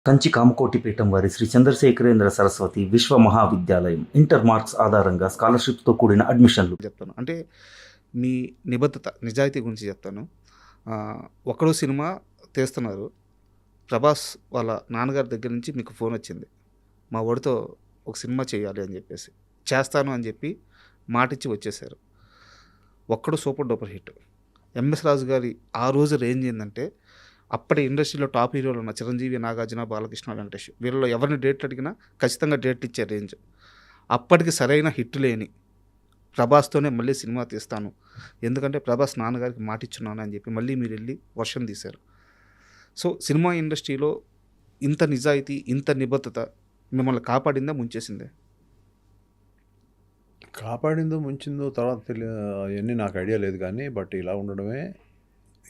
కంచి కామకోటిపీఠం వారి శ్రీ చంద్రశేఖరేంద్ర సరస్వతి విశ్వ మహావిద్యాలయం inter marks ఆధారంగా స్కాలర్షిప్తో కూడిన అడ్మిషన్లు. చెప్తాను అంటే మీ నిబద్ధత నిజాయితీ గురించి చెప్తాను. ఒక్కడో సినిమా తీస్తున్నారు. ప్రభాస్ వాళ్ళ నాన్నగారి దగ్గర నుంచి మీకు ఫోన్ వచ్చింది, మా వాడితో ఒక సినిమా చేయాలి అని చెప్పేసి. చేస్తాను అని చెప్పి మాటిచ్చి వచ్చేసారు. ఒక్కడు సూపర్ డూపర్ హిట్. ఎంఎస్ రాజు గారి ఆ రోజు రేంజ్ ఏంటంటే, అప్పటి ఇండస్ట్రీలో టాప్ హీరోలు ఉన్న చిరంజీవి, నాగార్జున, బాలకృష్ణ, వెంకటేష్ వీళ్ళలో ఎవరిని డేట్లు అడిగినా ఖచ్చితంగా డేట్లు ఇచ్చే రేంజ్. అప్పటికి సరైన హిట్ లేని ప్రభాస్తోనే మళ్ళీ సినిమా తీస్తాను, ఎందుకంటే ప్రభాస్ నాన్నగారికి మాటిచ్చున్నాను అని చెప్పి మళ్ళీ మీరు వెళ్ళి వర్షం తీశారు. సో సినిమా ఇండస్ట్రీలో ఇంత నిజాయితీ, ఇంత నిబద్ధత మిమ్మల్ని కాపాడిందా, ముంచేసిందే? కాపాడిందో ముంచిందో తర్వాత అవన్నీ నాకు ఐడియా లేదు, కానీ బట్ ఇలా ఉండడమే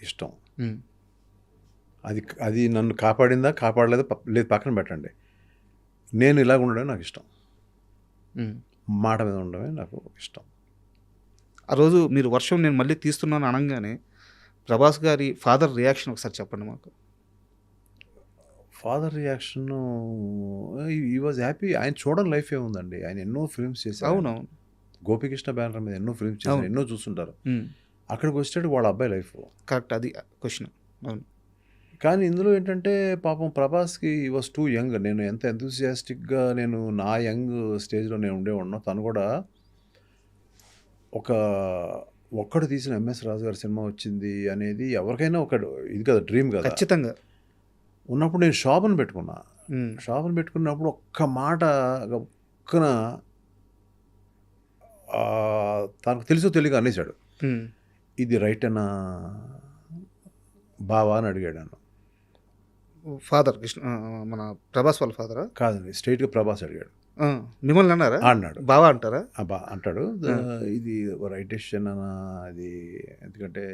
ఇష్టం. అది అది నన్ను కాపాడిందా కాపాడలేదా లేదు పక్కన పెట్టండి, నేను ఇలాగ ఉండడమే నాకు ఇష్టం. మాట మీద ఉండడమే నాకు ఇష్టం. ఆ రోజు మీరు వర్షం నేను మళ్ళీ తీస్తున్నాను అనగానే ప్రభాస్ గారి ఫాదర్ రియాక్షన్ ఒకసారి చెప్పండి మాకు. ఫాదర్ రియాక్షన్, ఈ వాజ్ హ్యాపీ. ఆయన చూడడం లైఫ్ ఏముందండి, ఆయన ఎన్నో ఫిల్మ్స్ చేశారు. అవునవును. గోపికృష్ణ బ్యానర్ మీద ఎన్నో ఫిల్మ్స్ చేశారు, ఎన్నో చూస్తుంటారు. అక్కడికి వచ్చేటప్పుడు వాళ్ళ అబ్బాయి లైఫ్ కరెక్ట్, అది క్వశ్చన్. అవును. కానీ ఇందులో ఏంటంటే పాపం ప్రభాస్కి వాజ్ టూ యంగ్. నేను ఎంత ఎంతూసియాస్టిక్గా నేను నా యంగ్ స్టేజ్లో నేను ఉండేవాడినో, తను కూడా ఒక్కడు తీసిన ఎంఎస్ రాజు గారి సినిమా వచ్చింది అనేది ఎవరికైనా ఒక ఇది కదా, డ్రీమ్ కదా. ఖచ్చితంగా. ఉన్నప్పుడు నేను షాప్ని పెట్టుకున్నా. షాప్ని పెట్టుకున్నప్పుడు ఒక్క మాట ఒక్కన తనకు తెలుసో తెలియక అనేసాడు, ఇది రైట్ అనా బావా అని అడిగాడు నన్ను. ఫాదర్ కృష్ణ, మన ప్రభాస్ వాళ్ళ ఫాదరా? కాదండి, స్ట్రైట్గా ప్రభాస్ అడిగాడు. మిమ్మల్ని అన్నారా? అన్నాడు. బావా అంటారా? అంటాడు, ఇది రైట్ డెసిషన్ అన్నా అది, ఎందుకంటే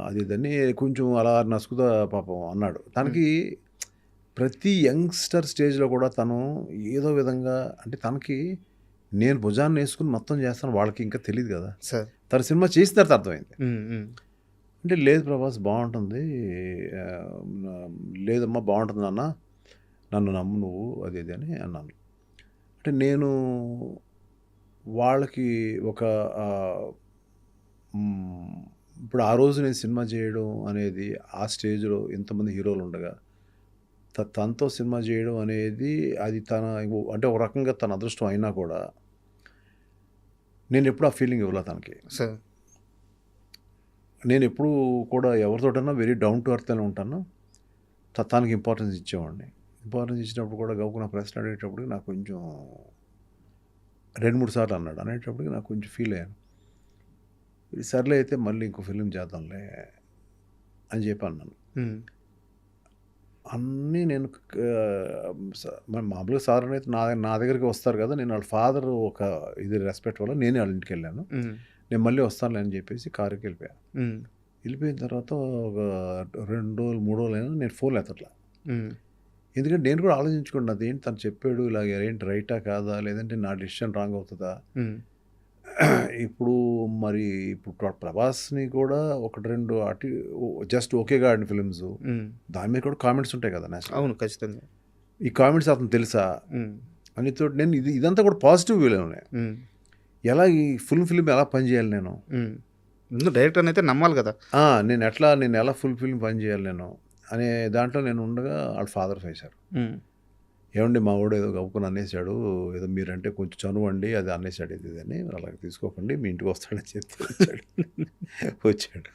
అది దాన్ని కొంచెం అలా నసుకుదా పాపం అన్నాడు. తనకి ప్రతి యంగ్స్టర్ స్టేజ్లో కూడా తను ఏదో విధంగా, అంటే తనకి నేను భుజాన్ని వేసుకుని మొత్తం చేస్తాను, వాళ్ళకి ఇంకా తెలియదు కదా సార్. తన సినిమా చేసిన తర్వాత అర్థమైంది. అంటే లేదు ప్రభాస్ బాగుంటుంది, లేదమ్మా బాగుంటుంది అన్న, నన్ను నమ్ము నువ్వు, అది ఇది అని అన్నాను. అంటే నేను వాళ్ళకి ఒక ఇప్పుడు ఆ రోజు నేను సినిమా చేయడం అనేది, ఆ స్టేజ్లో ఇంతమంది హీరోలు ఉండగా తనతో సినిమా చేయడం అనేది, అది తన అంటే ఒక రకంగా తన అదృష్టం అయినా కూడా నేను ఎప్పుడు ఆ ఫీలింగ్ ఇవ్వలే తనకి. సార్ నేను ఎప్పుడు కూడా ఎవరితోటన్నా వెరీ డౌన్ టు ఎర్త్ అని ఉంటాను. తనకి ఇంపార్టెన్స్ ఇచ్చేవాడిని. ఇంపార్టెన్స్ ఇచ్చినప్పుడు కూడా గౌకు నా ప్రశ్న అడిగేటప్పుడు నాకు కొంచెం 2-3 సార్లు అన్నాడు. అనేటప్పటికి నాకు కొంచెం ఫీల్ అయ్యాను. సర్లే అయితే మళ్ళీ ఇంకో ఫిలిం చేద్దాంలే అని చెప్పి అన్నాను. అన్నీ నేను మామూలుగా సాధారణ అయితే నా దగ్గరికి వస్తారు కదా, నేను వాళ్ళ ఫాదర్ ఒక ఇది రెస్పెక్ట్ వల్ల నేనే వాళ్ళ ఇంటికి వెళ్ళాను. నేను మళ్ళీ వస్తానులే అని చెప్పేసి కారుకి వెళ్ళిపోయాను. వెళ్ళిపోయిన తర్వాత ఒక 2 రోజులు 3 రోజులు అయినా నేను ఫోన్ ఎత్తట్లా. ఎందుకంటే నేను కూడా ఆలోచించుకున్నాను, అదేంటి తను చెప్పాడు ఇలాగ, ఏంటి రైటా కాదా, లేదంటే నా డెసిషన్ రాంగ్ అవుతుందా. ఇప్పుడు మరి ఇప్పుడు ప్రభాస్ని కూడా 1-2 అటు జస్ట్ ఓకేగా ఆడిన ఫిల్మ్స్, దాని మీద కూడా కామెంట్స్ ఉంటాయి కదా నేషనల్. అవును, ఖచ్చితంగా. ఈ కామెంట్స్ అతను తెలుసా అనితో నేను ఇదంతా కూడా పాజిటివ్ వేలోనే. ఎలా ఈ ఫుల్ ఫిల్మ్ ఎలా పనిచేయాలి నేను, డైరెక్టర్ అయితే నమ్మాలి కదా, నేను ఎలా ఫుల్ ఫిల్మ్ పనిచేయాలి నేను అనే దాంట్లో నేను ఉండగా వాళ్ళ ఫాదర్ వేశారు. ఏమండి మా వాడు ఏదో గవ్వుకుని అనేసాడు, ఏదో మీరంటే కొంచెం చనువండి, అది అనేసాడు, ఇది అని అలాగే తీసుకోకండి, మీ ఇంటికి వస్తాడని చెప్తే వచ్చాడు.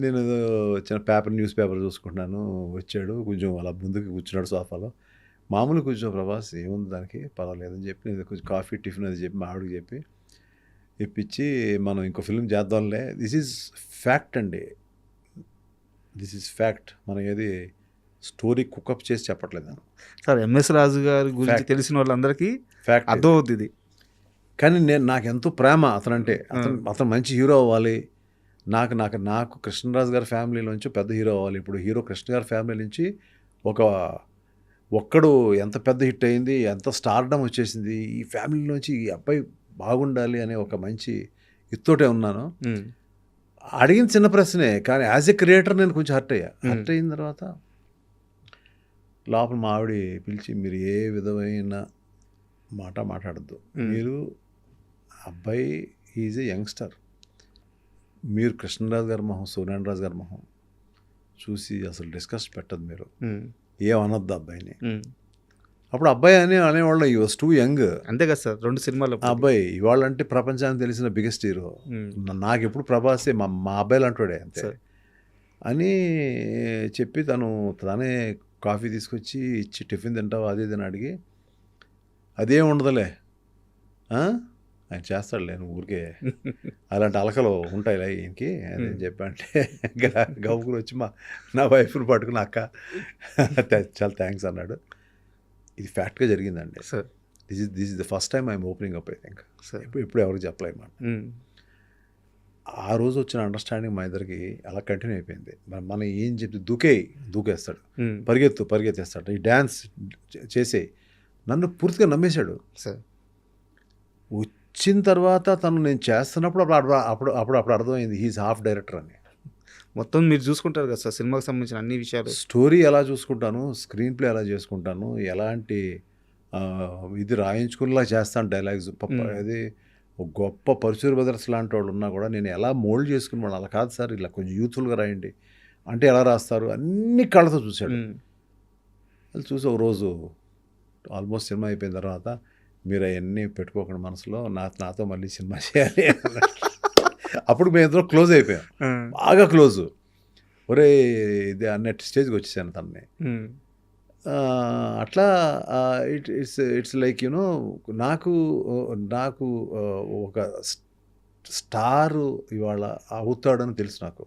నేను ఏదో చిన్న న్యూస్ పేపర్ చూసుకుంటున్నాను, వచ్చాడు, కొంచెం అలా ముందుకు కూర్చున్నాడు సోఫాలో. మామూలు కూర్చో ప్రభాస్, ఏముంది దానికి, పర్వాలేదని చెప్పి నేను కొంచెం కాఫీ టిఫిన్ అది చెప్పి మా ఆవిడకి చెప్పి ఇప్పించి మనం ఇంకో ఫిల్మ్ చేద్దాంలే. దిస్ ఈజ్ ఫ్యాక్ట్ అండి, దిస్ ఈజ్ ఫ్యాక్ట్. మనం ఏది స్టోరీ కుకప్ చేసి చెప్పట్లేదు సార్. ఎంఎస్ రాజు గారి గురించి తెలిసిన వాళ్ళందరికీ ఫ్యాక్ట్ అర్థమవుతుంది ఇది. కానీ నాకు ఎంతో ప్రేమ అతనంటే. అతను మంచి హీరో అవ్వాలి, నాకు కృష్ణరాజు గారి ఫ్యామిలీలోంచి పెద్ద హీరో అవ్వాలి. ఇప్పుడు హీరో కృష్ణ గారి ఫ్యామిలీ నుంచి ఒక్కడు ఎంత పెద్ద హిట్ అయింది, ఎంత స్టార్డమ్ వచ్చేసింది, ఈ ఫ్యామిలీలోంచి ఈ అబ్బాయి బాగుండాలి అనే ఒక మంచి ఇత్తోటే ఉన్నాను. అడిగిన చిన్న ప్రశ్నే, కానీ యాజ్ ఎ క్రియేటర్ నేను కొంచెం హర్ట్ అయిన తర్వాత లోపల మా ఆవిడ పిలిచి, మీరు ఏ విధమైన మాట మాట్లాడద్దు, మీరు అబ్బాయి ఈజ్ ఏ యంగ్స్టర్, మీరు కృష్ణరాజు గారి మొహం, సూర్యనారాయణ రాజు గారి మొహం చూసి అసలు డిస్కస్ పెట్టదు, మీరు ఏమనొద్దు అబ్బాయిని. అప్పుడు అబ్బాయి అనేవాళ్ళు ఈ వాజ్ టూ యంగ్. అంతే కదా సార్, 2 సినిమాలు అబ్బాయి ఇవాళ అంటే ప్రపంచానికి తెలిసిన బిగ్గెస్ట్ హీరో. నాకు ఎప్పుడు ప్రభాసే మా అబ్బాయిలు అంటాడే అంతే అని చెప్పి తనే కాఫీ తీసుకొచ్చి ఇచ్చి, టిఫిన్ తింటావు అది ఇది అని అడిగి, అదేం ఉండదులే ఆయన చేస్తాడులే, నువ్వు ఊరికే అలాంటి అలకలు ఉంటాయిలే ఈయనకి అని చెప్పంటే గౌకులు వచ్చి నా వైఫ్ని పట్టుకుని, అక్క చాలా థ్యాంక్స్ అన్నాడు. ఇది ఫ్యాక్ట్గా జరిగిందండి. This is the first time I'm opening up. I think ఇప్పుడు ఎవరికి చెప్పలేమాట. ఆ రోజు వచ్చిన అండర్స్టాండింగ్ మా ఇద్దరికి అలా కంటిన్యూ అయిపోయింది. మనం ఏం చెప్తే దూకేస్తాడు, పరిగెత్తేస్తాడు, ఈ డ్యాన్స్ చేసే నన్ను పూర్తిగా నమ్మేశాడు. వచ్చిన తర్వాత నేను చేస్తున్నప్పుడు అప్పుడు అర్థమైంది హీఈస్ హాఫ్ డైరెక్టర్ అని. మొత్తం మీరు చూసుకుంటారు కదా సార్ సినిమాకి సంబంధించిన అన్ని విషయాలు. స్టోరీ ఎలా చూసుకుంటాను, స్క్రీన్ ప్లే ఎలా చేసుకుంటాను, ఎలాంటి ఇది రాయించుకునేలా చేస్తాను, డైలాగ్స్. అది ఒక గొప్ప పరుచూరి బ్రదర్స్ లాంటి వాళ్ళు ఉన్నా కూడా నేను ఎలా మోల్డ్ చేసుకుని వాళ్ళు, అలా కాదు సార్ ఇలా కొంచెం యూత్ఫుల్గా రాయండి అంటే ఎలా రాస్తారు, అన్ని కళ్ళతో చూశాడు. అది చూసి ఒక రోజు ఆల్మోస్ట్ సినిమా అయిపోయిన తర్వాత, మీరు అవన్నీ పెట్టుకోకుండా మనసులో, నాతో మళ్ళీ సినిమా చేయాలి. అప్పుడు మేము ఇద్దరు క్లోజ్ అయిపోయాం, బాగా క్లోజ్. ఒరే ఇది అన్నట్టు స్టేజ్కి వచ్చేసాను తనని. అట్లా ఇట్స్ లైక్ యూనో నాకు ఒక స్టారు ఇవాళ అవుతాడని తెలుసు నాకు.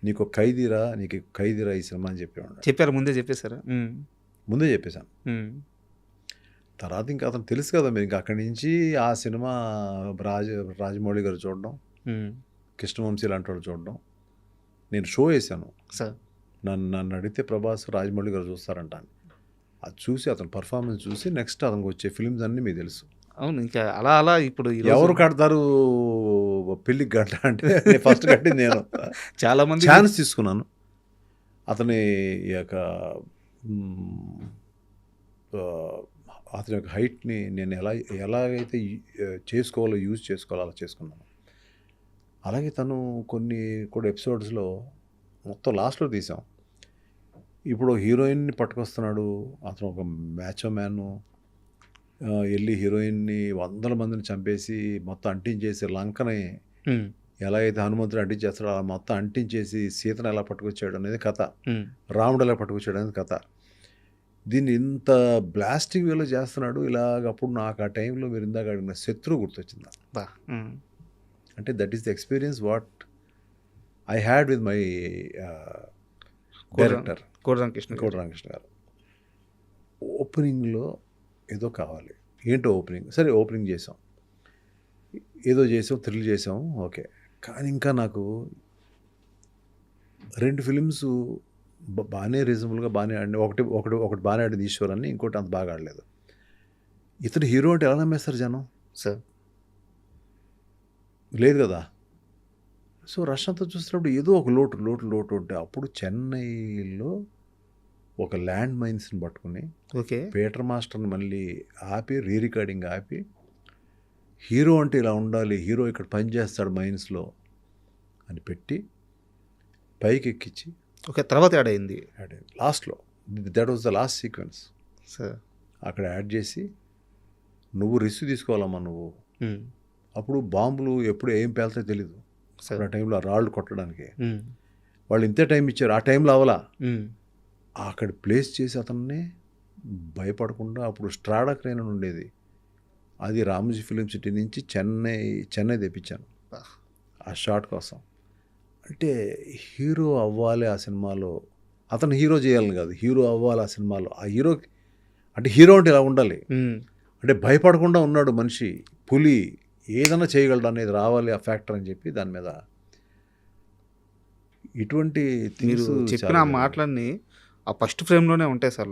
నీకు ఖైదీరా ఈ సినిమా అని చెప్పారు, ముందే చెప్పేశారా? ముందే చెప్పేశాను. తర్వాత ఇంకా అతను తెలుసు కదా, మీరు ఇంకా అక్కడి నుంచి ఆ సినిమా రాజమౌళి గారు చూడడం, కృష్ణవంశీ లాంటి వాళ్ళు చూడడం. నేను షో వేసాను, నన్ను అడిగితే ప్రభాస్ రాజమౌళి గారు చూస్తారంట అని. అది చూసి అతను పర్ఫార్మెన్స్ చూసి నెక్స్ట్ అతనికి వచ్చే ఫిల్మ్స్ అన్నీ మీకు తెలుసు. అవును, ఇంకా అలా ఇప్పుడు ఎవరు కడతారు పెళ్ళికి గంట అంటే ఫస్ట్ కట్టింది నేను. చాలా మంది ఛాన్స్ తీసుకున్నాను. అతని యొక్క హైట్ని నేను ఎలాగైతే యూజ్ చేసుకోవాలో అలా చేసుకున్నాను. అలాగే తను కొన్ని కూడా ఎపిసోడ్స్లో మొత్తం లాస్ట్లో తీసాం. ఇప్పుడు హీరోయిన్ని పట్టుకొస్తున్నాడు, అతను ఒక మ్యాచో మ్యాను, వెళ్ళి హీరోయిన్ని 100 మందిని చంపేసి మొత్తం అంటించేసి, లంకని ఎలా అయితే హనుమంతుడు అంటించేస్తాడో అలా మొత్తం అంటించేసి సీతను ఎలా పట్టుకొచ్చాడు అనేది కథ, రాముడు ఎలా పట్టుకొచ్చాడు అనేది కథ. దీన్ని ఇంత బ్లాస్టింగ్ వేలో చేస్తున్నాడు. ఇలాగప్పుడు నాకు ఆ టైంలో మీరు ఇందాక అడిగిన శత్రువు గుర్తొచ్చింది. అంటే that is the experience what I had with my director కోడి రామకృష్ణ గారు. ఓపెనింగ్లో ఏదో కావాలి, ఏంటో ఓపెనింగ్, సరే ఓపెనింగ్ చేసాం, ఏదో చేసాం, థ్రిల్ చేసాం, ఓకే. కానీ ఇంకా నాకు 2 ఫిలిమ్స్ బాగానే రీజనబుల్గా బాగానే ఆడి, ఒకటి బాగానే ఆడింది ఈశ్వర్ అని, ఇంకోటి అంత బాగా ఆడలేదు. ఇతను హీరో అంటే ఎలా నమ్మేస్తారు జనం సార్? లేదు కదా. సో రష్ అంతా చూస్తున్నప్పుడు ఏదో ఒక లోటు ఉంటే, అప్పుడు చెన్నైలో ఒక ల్యాండ్ మైన్స్ని పట్టుకుని పీటర్ మాస్టర్ని మళ్ళీ ఆపి, రికార్డింగ్ ఆపి, హీరో అంటే ఇలా ఉండాలి, హీరో ఇక్కడ పనిచేస్తాడు మైన్స్లో అని పెట్టి పైకి ఎక్కించి, తర్వాత యాడ్ అయింది లాస్ట్లో. That was the last sequence. అక్కడ యాడ్ చేసి, నువ్వు రిస్క్ తీసుకోవాలమ్మా నువ్వు. అప్పుడు బాంబులు ఎప్పుడు ఏం పేలుతాయో తెలీదు. ఆ టైంలో రాళ్ళు కొట్టడానికి వాళ్ళు ఇంతే టైం ఇచ్చారు, ఆ టైంలో అవలా. అక్కడ ప్లేస్ చేసి అతన్ని భయపడకుండా, అప్పుడు స్ట్రాడా క్రేన్ అని ఉండేది, అది రామోజీ ఫిలిం సిటీ నుంచి చెన్నై తెప్పించాను ఆ షాట్ కోసం. అంటే హీరో అవ్వాలి ఆ సినిమాలో, అతను హీరో చేయాలని కాదు, హీరో అవ్వాలి ఆ సినిమాలో. ఆ హీరో అంటే హీరో అంటే ఇలా ఉండాలి, అంటే భయపడకుండా ఉన్నాడు మనిషి, పులి, ఏదైనా చేయగలడు అనేది రావాలి ఆ ఫ్యాక్టర్ అని చెప్పి దాని మీద ఇటువంటి మీరు చెప్పిన మాటలన్నీ ఆ ఫస్ట్ ఫ్రేమ్లోనే ఉంటాయి సార్.